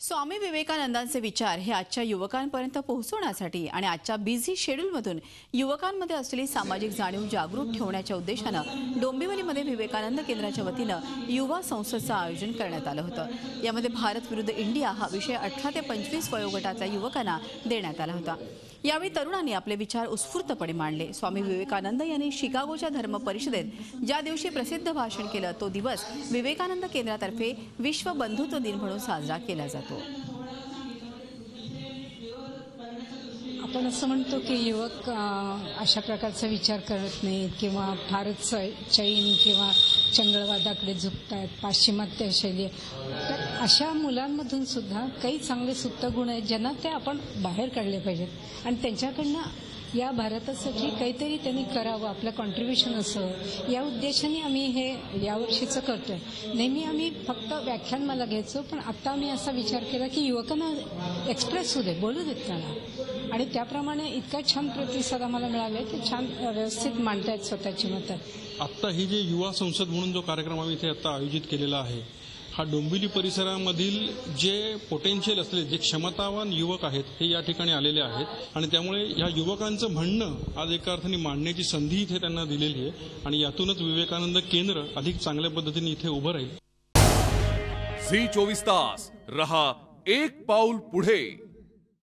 स्वामी विवेकानंदांचे विचार हे आजच्या युवकांपर्यंत पोहोचवण्यासाठी आणि आजच्या बिझी शेड्यूलमधून युवकांमध्ये असलेली सामाजिक जाणीव जागृत ठेवण्याच्या उद्देशाने डोंबिवलीमध्ये विवेकानंद केंद्राच्या वतीने युवा संसदचं आयोजन करण्यात आलं होतं। यामध्ये भारत विरुद्ध इंडिया हा विषय 18 ते 25 वयोगटाच्या युवकांना देण्यात आला होता। यावेळी तरुणांनी आपले विचार उत्स्फूर्तपणे मांडले। स्वामी विवेकानंद यांनी शिकागोच्या धर्म परिषदेत ज्या दिवशी प्रसिद्ध भाषण केलं तो दिवस विवेकानंद केंद्रातर्फे विश्व बंधुत्व दिन म्हणून साजरा केला जातो। आपण असं म्हणतो की युवक अशा प्रकारचा विचार करत नाहीत किंवा फारच चैन किंवा चंगळवादाकडे झुकतात, पाश्चिमात्य शैली। तर अशा मुलांमधून सुद्धा काही चांगले सुप्त गुण आहेत ज्यांना ते आपण बाहेर काढले पाहिजेत आणि त्यांच्याकडनं या भारतासाठी काहीतरी त्यांनी करावं, आपलं कॉन्ट्रीब्युशन असावं या उद्देशाने आम्ही हे यावर्षीचं करतोय। नेहमी आम्ही फक्त व्याख्यानमाला घ्यायचो, पण आता आम्ही असा विचार केला की युवकांना एक्सप्रेस होऊ दे, बोलू देत त्यांना, आणि त्याप्रमाणे इतका छान प्रतिसाद आम्हाला मिळाला ते छान व्यवस्थित मांडतायत स्वतःची मतं। आता ही जे युवा संसद म्हणून जो कार्यक्रम आम्ही इथे आता आयोजित केलेला आहे हा डोंबिवली परिसरामधील जे पोटेन्शियल असलेले जे क्षमतावान युवक आहेत हे या ठिकाणी आलेले आहेत आणि त्यामुळे या युवकांचं म्हणणं आज एका अर्थाने मांडण्याची संधी इथे त्यांना दिलेली आहे आणि यातूनच विवेकानंद केंद्र अधिक चांगल्या पद्धतीने इथे उभं राहील। झी 24 तास रहा एक पाऊल पुढे।